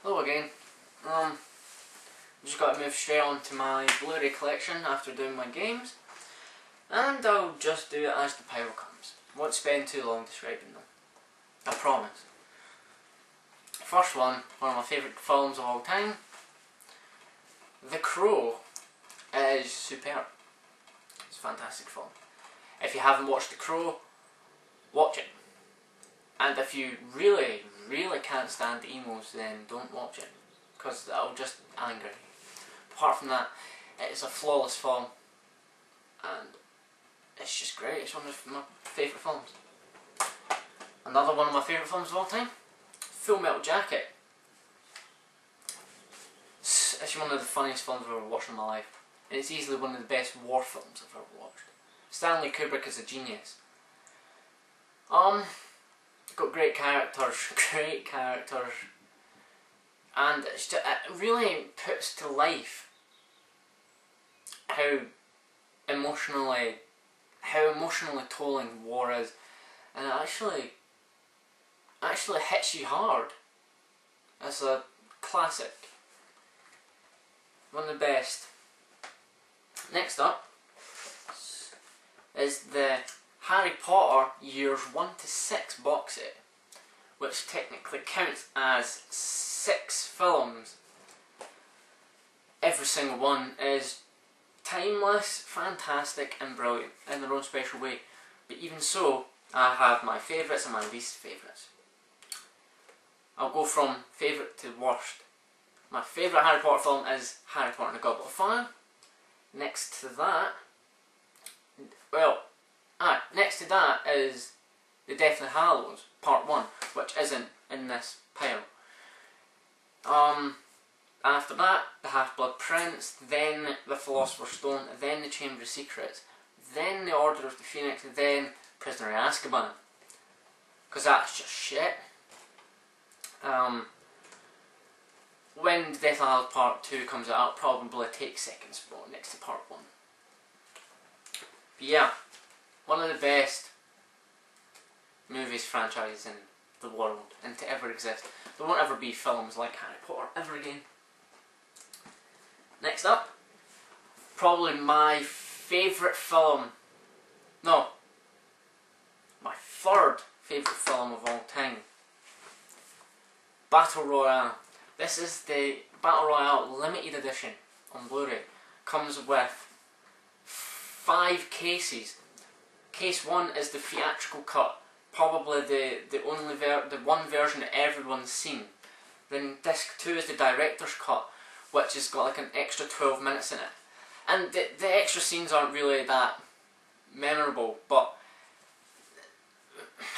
Hello again. Just got to move straight on to my Blu-ray collection after doing my games, and I'll just do it as the pile comes. Won't spend too long describing them, I promise. First one of my favourite films of all time, The Crow, is superb. It's a fantastic film. If you haven't watched The Crow, watch it. And if you really can't stand the emos, then don't watch it, because that'll just anger you. Apart from that, it's a flawless film, and it's just great. It's one of my favourite films. Another one of my favourite films of all time, Full Metal Jacket. It's one of the funniest films I've ever watched in my life, and it's easily one of the best war films I've ever watched. Stanley Kubrick is a genius. Got great characters, and it's just, it really puts to life how emotionally tolling war is, and it actually hits you hard. It's a classic, one of the best. Next up is the Harry Potter years 1 to 6 box set, which technically counts as 6 films. Every single one is timeless, fantastic and brilliant in their own special way. But even so, I have my favourites and my least favourites. I'll go from favourite to worst. My favourite Harry Potter film is Harry Potter and the Goblet of Fire. Next to that is The Deathly Hallows, Part 1, which isn't in this pile. After that, The Half-Blood Prince, then The Philosopher's Stone, then The Chamber of Secrets, then The Order of the Phoenix, then Prisoner of Azkaban. Because that's just shit. When The Deathly Hallows Part 2 comes out, I'll probably take second spot next to Part 1. But yeah, one of the best movies franchises in the world and to ever exist. There won't ever be films like Harry Potter ever again. Next up, probably my favourite film, no, my third favourite film of all time, Battle Royale. This is the Battle Royale limited edition on Blu-ray. Comes with 5 cases. Case 1 is the theatrical cut, probably the one version that everyone's seen. Then disc 2 is the director's cut, which has got like an extra 12 minutes in it. And the extra scenes aren't really that memorable, but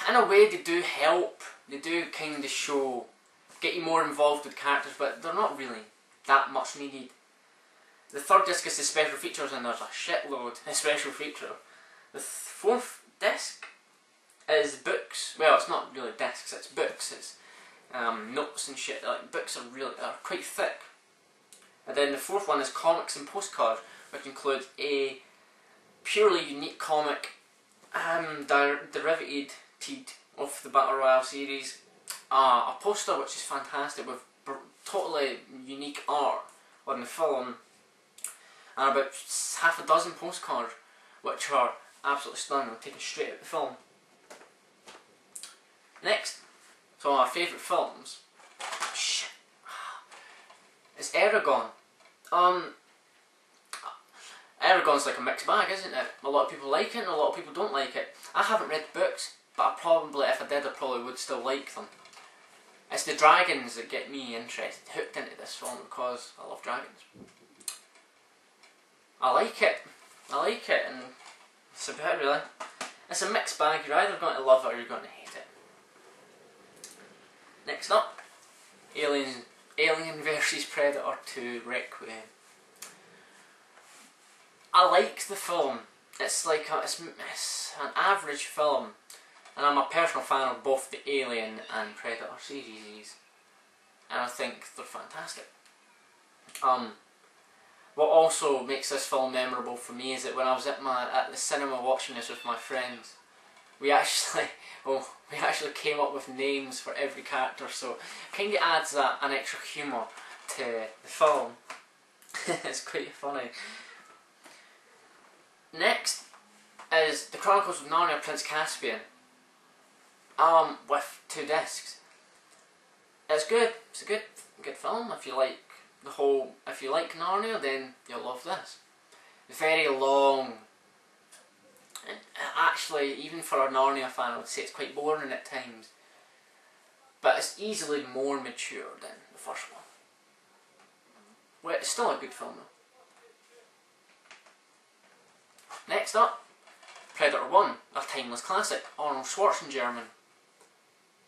in a way they do help. They do kind of get you more involved with characters, but they're not really that much needed. The third disc is the special features, and there's a shitload of special features. The fourth disc is books. Well, it's not really discs, it's books. It's notes and shit. Like, books are quite thick. And then the fourth one is comics and postcards, which includes a purely unique comic derivative of the Battle Royale series, a poster which is fantastic with totally unique art on the film, and about half a dozen postcards which are absolutely stunning and taken straight out of the film. Next, so my favourite films, it's Eragon. Eragon's like a mixed bag, isn't it? A lot of people like it and a lot of people don't like it. I haven't read the books, but if I did, I probably would still like them. It's the dragons that get me interested, hooked into this film, because I love dragons. I like it, and it's about it really. It's a mixed bag, you're either going to love it or you're going to hate it. Next up, Alien vs Predator 2 Requiem. I like the film. It's like it's an average film, and I'm a personal fan of both the Alien and Predator series, and I think they're fantastic. What also makes this film memorable for me is that when I was at the cinema watching this with my friends, we actually came up with names for every character, so it kind of adds an extra humour to the film. It's quite funny. Next is The Chronicles of Narnia Prince Caspian, with 2 discs. It's good. It's a good film. If you like Narnia, then you'll love this. It's very long. And actually, even for a Narnia fan, I would say it's quite boring at times. But it's easily more mature than the first one. Well, it's still a good film though. Next up, Part.1, a timeless classic. Arnold Schwarzenegger.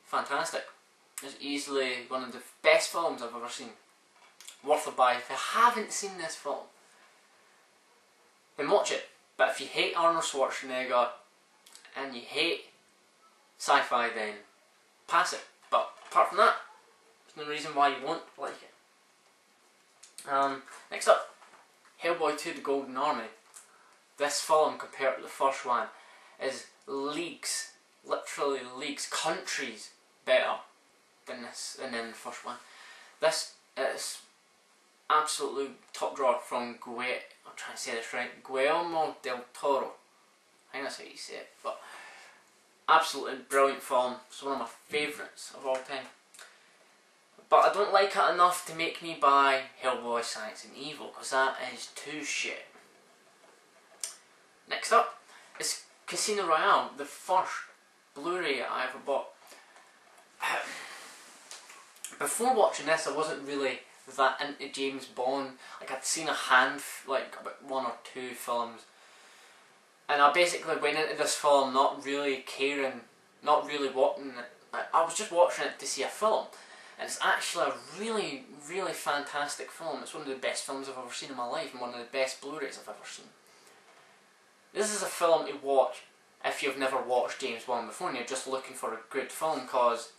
Fantastic. It's easily one of the best films I've ever seen. Worth a buy. If you haven't seen this film, then watch it. But if you hate Arnold Schwarzenegger and you hate sci-fi, then pass it. But apart from that, there's no reason why you won't like it. Next up, Hellboy 2: The Golden Army. This film, compared to the first one, is leagues, literally leagues, countries better than the first one. This is absolute top draw from I'm trying to say this right, Guillermo del Toro. I think that's how you say it, but absolutely brilliant film. It's one of my favourites of all time. But I don't like it enough to make me buy Hellboy: Science and Evil, because that is too shit. Next up is Casino Royale, the first Blu-ray I ever bought. Before watching this, I wasn't really that into James Bond. Like, I'd seen about 1 or 2 films, and I basically went into this film not really caring, not really wanting it. I was just watching it to see a film, and it's actually a really, really fantastic film. It's one of the best films I've ever seen in my life, and one of the best Blu-rays I've ever seen. This is a film to watch if you've never watched James Bond before and you're just looking for a good film, because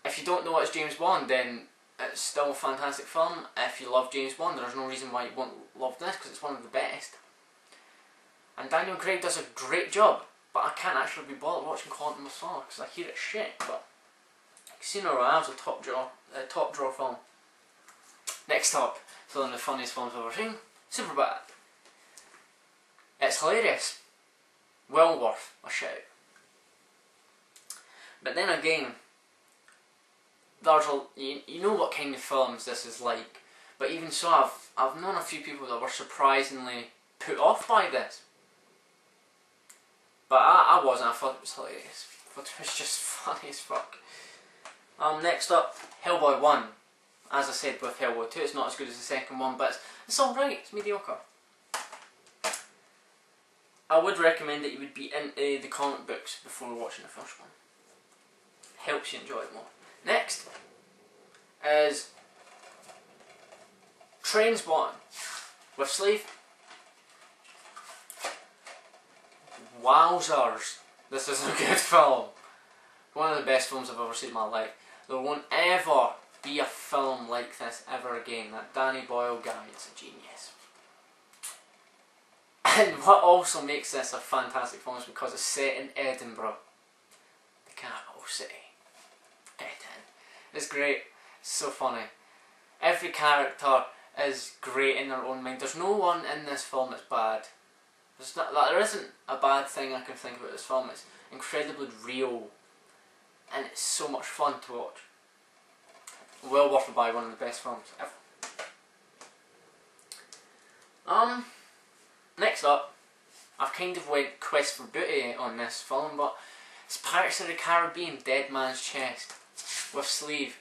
if you don't know it's James Bond, then it's still a fantastic film. If you love James Bond, there's no reason why you won't love this, because it's one of the best. And Daniel Craig does a great job, but I can't actually be bothered watching Quantum of Solace because I hear it's shit. But Casino Royale is a top draw film. Next up, so one of the funniest films I've ever seen, Superbad. It's hilarious. Well worth a shout. But then again, you know what kind of films this is like. But even so, I've known a few people that were surprisingly put off by this. But I wasn't. I thought it was hilarious. I thought it was just funny as fuck. Next up, Hellboy 1. As I said with Hellboy 2, it's not as good as the second one, but it's alright. It's mediocre. I would recommend that you would be into the comic books before watching the first one. Helps you enjoy it more. Next is Trainspotting with Slave. Wowzers, this is a good film. One of the best films I've ever seen in my life. There won't ever be a film like this ever again. That Danny Boyle guy is a genius. And what also makes this a fantastic film is because it's set in Edinburgh, the capital city. It's great. It's so funny. Every character is great in their own mind. There's no one in this film that's bad. There isn't a bad thing I can think about this film. It's incredibly real, and it's so much fun to watch. Well worth a buy. One of the best films ever. Next up, I've kind of went Quest for Booty on this film, but it's Pirates of the Caribbean: Dead Man's Chest with Sleeve.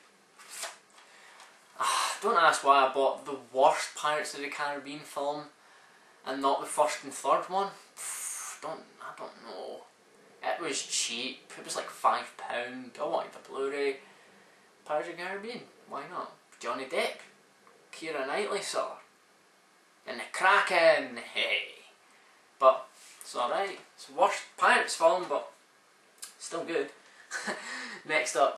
Don't ask why I bought the worst Pirates of the Caribbean film and not the first and third one. I don't know. It was cheap. It was like £5. I wanted the Blu-ray. Pirates of the Caribbean. Why not? Johnny Depp, Keira Knightley, sir, and the Kraken. Hey, but it's alright. It's the worst Pirates film, but still good. Next up,